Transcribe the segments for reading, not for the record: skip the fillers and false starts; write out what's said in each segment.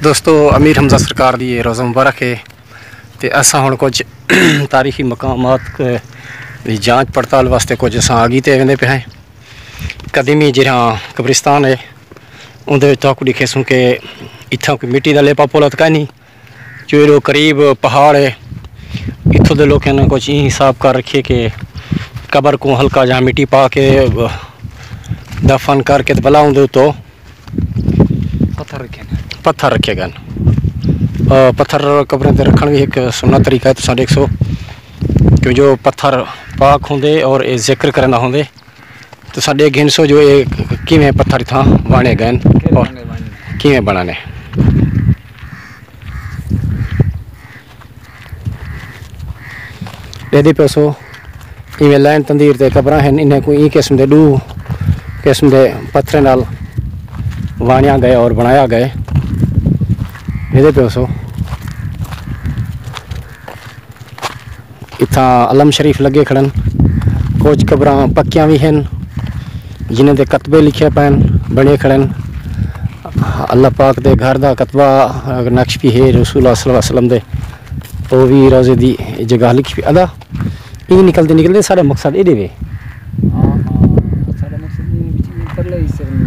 दोस्तों अमीर हमजा सरकार दी रोज़ा मुबारक है। तो असा हुण कुछ तारीखी मकामात की जांच पड़ताल वास्ते कुछ असा आगी ते वेंदे पे हैं। कदीमी जरा कब्रिस्तान है उन्हें तक दिखेसूँ कि इतना कोई मिट्टी का लेपा पोला तो नहीं, जो करीब पहाड़ है। इतों के लोगों ने कुछ हिसाब कर रखिए कि कबर को हल्का जहाँ मिट्टी पा के दफन करके भला उन्हें तो पत्थर रखे गए। पत्थर कबरें ते रखने भी एक सुन्ना तरीका है। तो साढ़े 100 कि जो पत्थर पाक होंगे और ये जिक्र करना होंगे तो साढ़े 100 जो ये किमें पत्थर था वाणे गए और किमें बनाने। यदि पैसो इवें लैंड तंदीर ते कबर हैं इन्हें कोई किस्म के 2 किस्म के पत्थर नाल वाणिया गए और बनाया गए। ये पैसो इतना अलम शरीफ लगे खड़न। कुछ कबर पक्कियां भी हैं जिन्हें दे कतबे लिखे पैन बने खड़न। अल्लाह पाक दे घर का कतबा नक्श भी है रसूल सल्लल्लाहु अलैहि वसल्लम दे वो भी रोज़े की जगह लिखी भी अदा ये निकलते निकलते सारे मकसद ये वे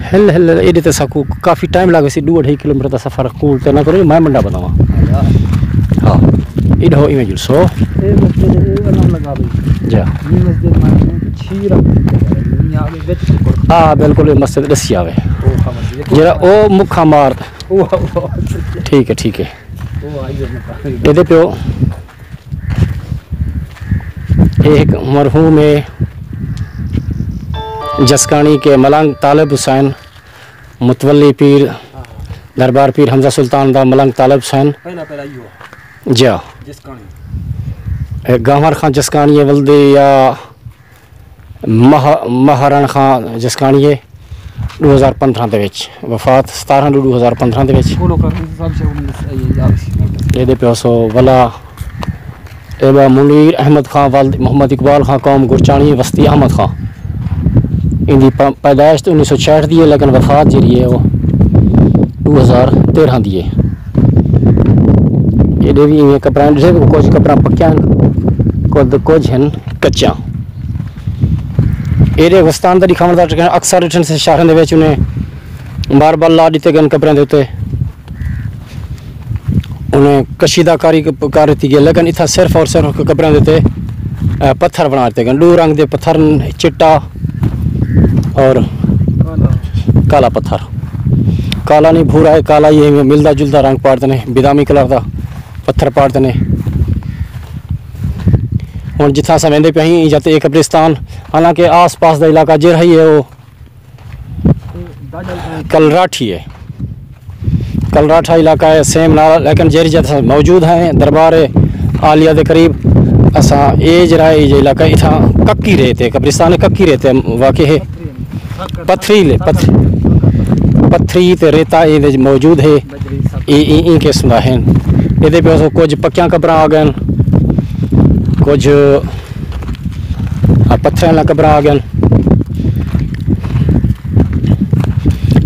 हिल हिल ये तो सकू काफ़ी टाइम लगे सी 2-2.5 किलोमीटर का सफ़र कूल तो ना करो मैं मंडा बतावा। हाँ इधो इमेज सो जा हाँ बिल्कुल मस्जिद दसी आवे जरा ओ मुखा मार ठीक है ये प्यो एक मरहूम जसकानी के मलंग तालिब हुसैन मुतवल्ली पीर दरबार पीर हमजा सुल्तान दा मलंग तालिब हुसैन जा गांवर खां जसकानी वल्दे या महाराणा खां जसकानी 2015 ਦੇ ਵਿੱਚ वफात 17/2/2015 ਦੇ ਵਿੱਚ ਇਹਦੇ ਪਿਓਸੋ वला एबा मुनीर अहमद खां वाल मोहम्मद इकबाल खां कौम गुरचानी वस्ती अहमद खां इनकी पैदाइश तो 1966 की है लेकिन वफात जी है वो 2013 की है। ये भी इवें कपड़ा कुछ कपड़ा पक्या कुछ हैं कच्चा। ये वस्तान का दिखाने का अक्सर रिटर्न से शहरों के उन्हें बार बार ला दिते गए कपड़े के उत्ते उन्हें कशीदाकारी कर दी गई। लेकिन इतना सिर्फ और सिर्फ कपड़े के उत्ते पत्थर बना दिते गए 2 रंग के पत्थर चिट्टा और काला पत्थर। काला नहीं भूरा है काला ये मिलता जुलता रंग पाड़ते हैं बिदामी कलर का पत्थर पाड़ते हैं। हूँ जिथा अस वेंदे पे ही जाते एक कब्रिस्तान हालांकि आस पास का इलाका जो रही है वो कलराठी है कलराठा इलाका है सेम नाला। लेकिन जेरी जैसा मौजूद हैं दरबार आलिया के करीब असा ये जरा ये इलाका इतना कक्की रहते कब्रिस्तान कक्की रहते वाकई है पत्थरी ते रेता ये मौजूद है ये किस्म का है। ये पे कुछ पक्या कबर आ गए कुछ पत्थर कबर आ गए।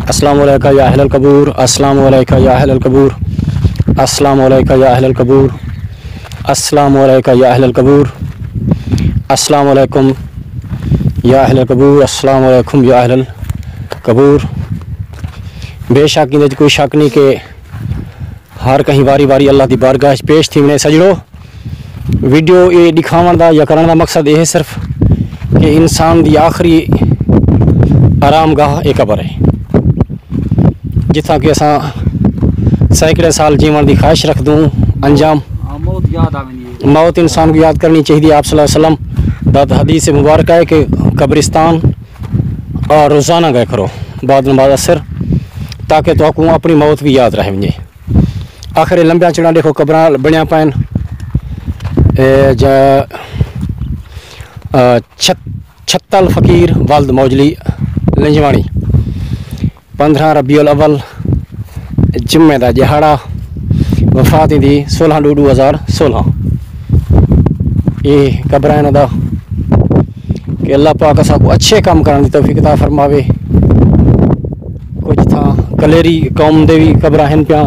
अस्सलाम वालेकुम या अहलल कबूर अस्सलाम वालेकुम या अहलल कबूर अस्सलाम वालेकुम या अहलल कबूर अस्सलाम वालेकुम या अहलल कबूर अस्सलाम वालेकुम या अहलल कबूर अस्सलाम वालेकुम या अहलल कबूर। बेशक इन कोई शक नहीं कि हर कहीं वारी वारी अल्लाह की बारगाह पेश थी। मैंने सजड़ो वीडियो ये दिखावन का या करने का मकसद ये है सिर्फ कि इंसान की आखिरी आरामगाह एक कबर है जिथा कि असा सैकड़े साल जीवन की ख्वाहिश रख दूँ अंजाम मौत इंसान को याद करनी चाहिए। आप सल्लल्लाहु अलैहि वसल्लम हदीस मुबारक है कि कब्रिस्तान और रोज़ाना गए करो बाद नमाज असर ताकि तो आपको अपनी मौत भी याद रहे मुझे। आखिर लंबिया चढ़ा देखो कबर बनिया पैन छत्तल फ़कीर वालद मौजली लंजवाणी 15 रबीउल अव्वल जुम्मे का दिहाड़ा वफात थी 16/2/2016। ये कबर इन्हों का कि अल्लाह पाक असा को अच्छे काम करने की तौफीक अता फरमावे। कुछ था कलेरी कौम दे भी कबर हैं पिया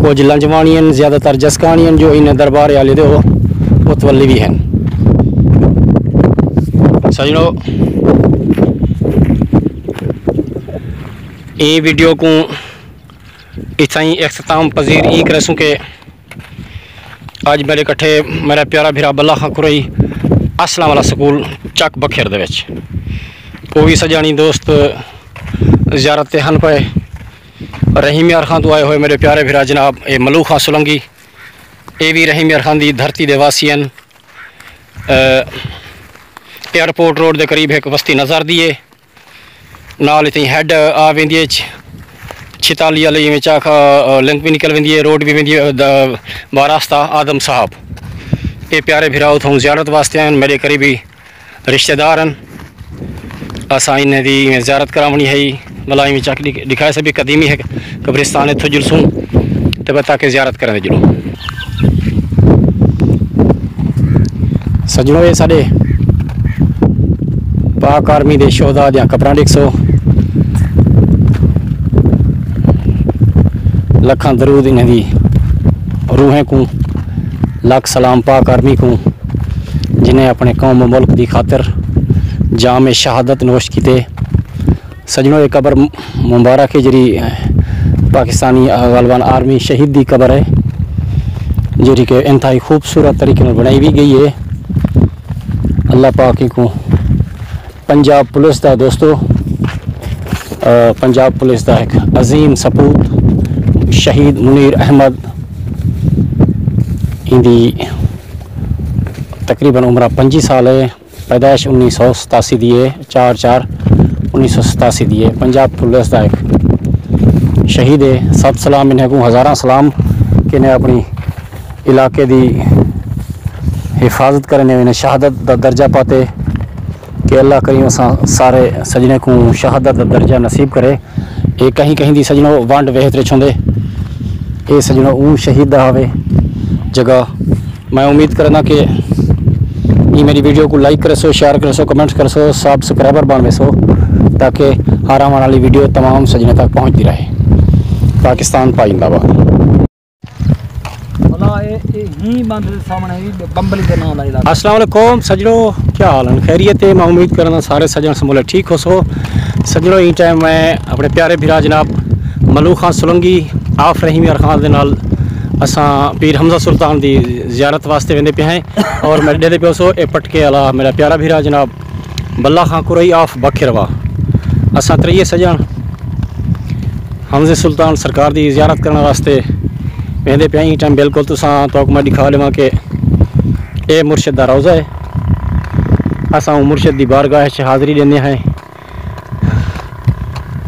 कुछ लंजवाणी ज़्यादातर जसकानी जो इन दरबार आले दे मुतवली भी हैं। सजनों ये वीडियो को इतना ही अख्ताम पजीर ई करसूँ के आज मेरे कट्ठे मेरा प्यारा भिरा बल्ला खां कुरई असलाम वाला स्कूल चक बखेर दे विच वो भी सजानी दोस्त ज़ियारत ते हन पे रहीम यार खां तो आए हुए मेरे प्यारे भिरा जनाब ये मलूक खां सोलंकी ये भी रहीम यार खां दी धरती दे वासी हैं। एयरपोर्ट रोड के करीब एक बस्ती नज़र दी है नाल इतनी हैड आ वेंदी 46 वाली में चाख लिंक भी निकल वेंदी है रोड भी वेंदी बारास्ता आदम साहब ये प्यारे भिरा उतों ज़ियारत वास्ते हैं मेरे करीबी रिश्तेदार हैं असा इन्हें दी ज़ियारत करावनी है भला में चाक दिखाए से भी कदीमी है कब्रिस्तान इतों जुलसूँ तो बता के ज़ियारत करें जुलूँ। सजनों ये साढ़े पाक आर्मी दे शोहदा दियां कबरां 100 लखां दरूद इन्हें दी रूहें को लख सलाम पाक आर्मी को जिन्हें अपने कौम मुल्क की खातर जाम शहादत नोश किते। सजनों ये कबर मुबारक है जी पाकिस्तानी गलबान आर्मी शहीद की कबर है जी के इंतहाई खूबसूरत तरीके में बनाई भी गई है। अल्लाह पाक को पंजाब पुलिस का दोस्तों पंजाब पुलिस का एक अजीम सपूत शहीद मुनीर अहमद इंदी तकरीबन उम्र 25 साल है पैदाइश 1987 दी है 4/4/1987 दी है पंजाब पुलिस का एक शहीद है। सत सलाम इन्हें को हज़ारा सलाम कि इन्हें अपनी इलाके की हिफाजत करने इन्हें शहादत का दर्जा पाते कि अल्लाह करीम सारे सजने को शहादत का दर्जा नसीब करे। ये कहीं कहीं दी सजनों वंड वेहतरे छुंदे ये सजनों ऊ शहीद हवे जगह। मैं उम्मीद करना कि ये मेरी वीडियो को लाइक करे सो शेयर करे सो कमेंट्स करे सो सब्सक्राइबर बन सो ताकि हर आने वाली वीडियो तमाम सजने तक पहुँचती रहे। पाकिस्तान पाइंदाबाद। अस्सलाम वालेकुम सजनों क्या हाल है खैरियत है। मैं उम्मीद करना सारे सजन समूले ठीक हो सो। सजनों ई टाइम मैं अपने प्यारे भिरा जनाब मलूक खां सोलंकी आफ रहीम यार खान दे नाल असां पीर हमजा सुल्तान की ज़ियारत वास्ते वेंदे पे हैं और मैं डेदे पे सो ए पटके वाला मेरा प्यारा भिरा जनाब बल्ला खां कुरई आफ बखेरवा असां त्रिये सजन हमजा सुल्तान सरकार की ज़ियारत करने वास्ते वेंदे पे ही टाइम बिल्कुल तुसां तो मैं दिखा लवां कि ये मुर्शिद दा रोज़ा है। असां मुर्शिद की बारगाह च हाज़री देने हैं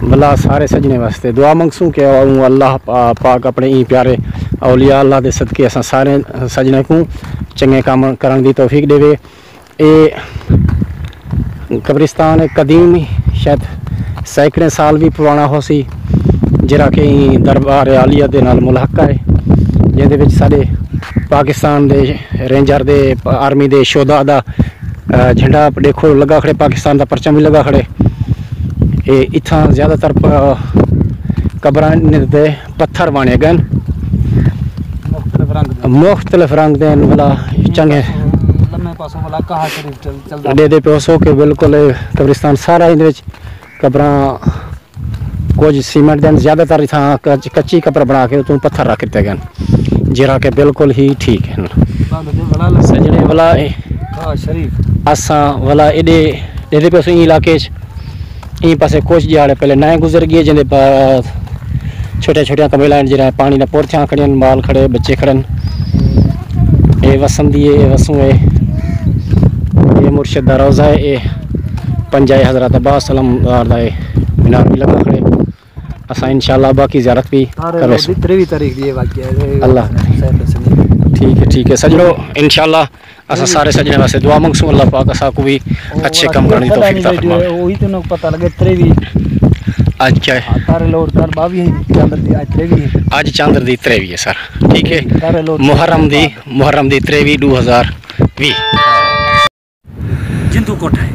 भला सारे सजने वास्ते दुआ मंगसूँ कि अल्लाह पाक अपने ई प्यारे औलिया अल्लाह दे सदके असां सारे सजने को चंगे काम करन दी तौफीक देवे। ये कब्रिस्तान कदीम शायद सैकड़े साल भी पुराना हो सी जरा कि दरबार आलिया दे नाल मुलाका है जिहदे विच साडे पाकिस्तान दे रेंजर दे आर्मी दे शोहदा दा झंडा देखो लगा खड़े पाकिस्तान का परचम भी लगा खड़े। ये इतना ज़्यादातर कब्रां दे पत्थर बने गए मुख्तलिफ रंग दे वाला चंगे दे पे सो के बिल्कुल कब्रिस्तान सारा इन कब्रां कुछ सीमेंट दें ज़्यादातर इतना कच्ची कब्र बना के उतों पत्थर रख दिते गए जरा के बिल्कुल ही ठीक है सजने वाला असा वाला एडे एडे पे इलाके ई पासे कुछ दिहाड़े पहले नए गुजर गए जिंदे छोटे छोटे कमेला जरा पानी ने पोरथियाँ खड़ियां माल खड़े बच्चे खड़न ये वसन दी ये वसूँ है ये मुर्शिद दा रोज़ा है ये पंजाए हज़रत अब्बास सलामदार दा मीनार भी लगा खड़े असा इंशाल्लाह बाकी ज़ियारत भी करे अल्लाह ठीक है सजनों इंशाल्लाह असा सारे सजने वास्ते दुआ मंगसूँ अल्लाह पाक असा को भी अच्छे काम करने की तौफीक अता फरमावे। वही तो पता लगे त्रेवी आज क्या है तारे लोड कर बावी है चांदर दी आज त्रेवी है आज चांदर दी त्रेवी है सर ठीक है मुहर्रम दी त्रेवी 2020 जिंदू कोट है।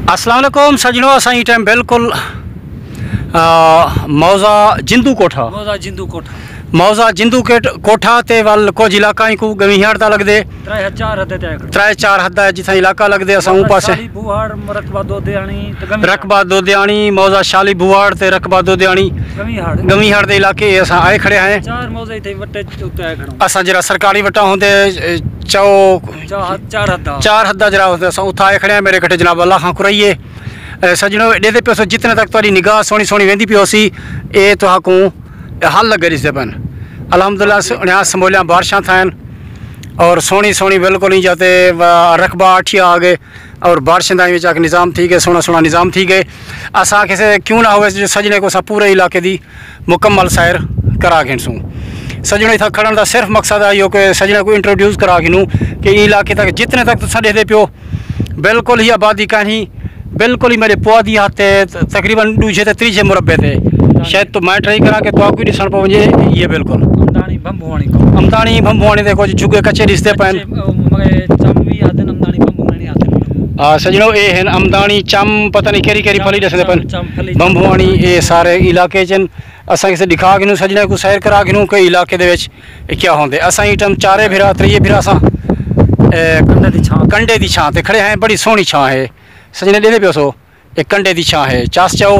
अस्सलाम वालेकुम सजनों असा ई टाइम बिल्कुल मौजा जिंदू कोठा मौजा जिंदू के कोठा ते वल कुछ इलाका ही को गवीहाड़ दा लगदे 3-4 हद ते 3-4 हद है जिथा इलाका लगदे असा ऊ पासे बुहाड़ रकबा दोदियाणी मौजा शाली बुहाड़ ते रकबा दोदियाणी गवीहाड़ दे इलाके असा आए खड़े हैं। 4 मौजे थे वटे उते आए खड़ो असा जरा सरकारी वटा होंदे चौ 4 हद्दा जरा होंदे असा उथा आए खड़े हैं। मेरे कटे जनाब अल्लाह खां कुराइए सजणो एदे पे जितने तक तुम्हारी निगाह सोनी सोनी वेंदी पियोसी ए तुहा को हल लगे दिसदे पन अल्हम्दुलिल्लाह समोलिया बारिशां थायन और सोनी सोनी बिल्कुल ही जाते रकबा अठिया आ गए और बारिशें का आके निज़ाम थी गए सोना सोना निज़ाम थी गए। असा किसे क्यों ना हो जो सजने को सा पूरे इलाके की मुकम्मल सैर करा गिनसूँ। सजने इतना खड़न का सिर्फ मकसद है कि सजने को इंट्रोड्यूस करा गिनूँ कि इलाके तक जितने तक तुसा देखते पियो बिल्कुल ही आबादी कहीं बिल्कुल ही मेरे पुआ दी हाथ तकरीबन 2-3 मुरबे थे शायद तो मैं ट्राई करा कि तो आपको दिसण पवे ये बिल्कुल अमदानी भंभुआणी दे कुछ झुगे कच्चे दिसते पैन सजनो ये हैं अमदानी चम पता नहीं केरी केरी फली दसदे पैन भंभुआणी ये सारे इलाके चन असा किसे दिखा गिनू सजने को सैर करा गिनू कि इलाके दे विच क्या होंदे असा इटम 4 भिरा 3 भिरा असा कंडे दी छां ते खड़े हैं। बड़ी सोहनी छां है सजने दे पियो सो एक कंडे दी छां है चास चाओ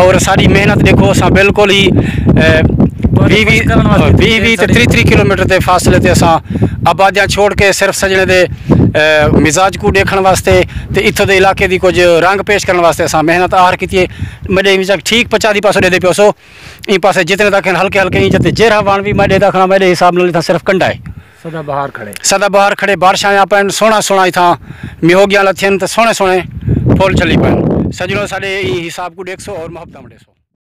और सारी मेहनत देखो असा बिल्कुल ही 20-30 किलोमीटर के फासले ते असा आबादियाँ छोड़ के सिर्फ सजने दे मिजाज को देखने वास्ते ते इत्थों दे इलाके दी कुछ रंग पेश करने वास्ते असा मेहनत आर की मडे मिजाज ठीक 50 पासों दे पियो सो इन पासे जितने तक हल्के हल्के जते जेरा वाण भी मडे दखना मेरे हिसाब नाल सिर्फ कंडा है सदा बहार खड़े बारिशां आ पैन सोना सोना इतना मिहोगियां लथियन तो सोने सोने फूल चली पैन सजनों साढ़े हिसाब को देखो और मोहब्बत में देखो।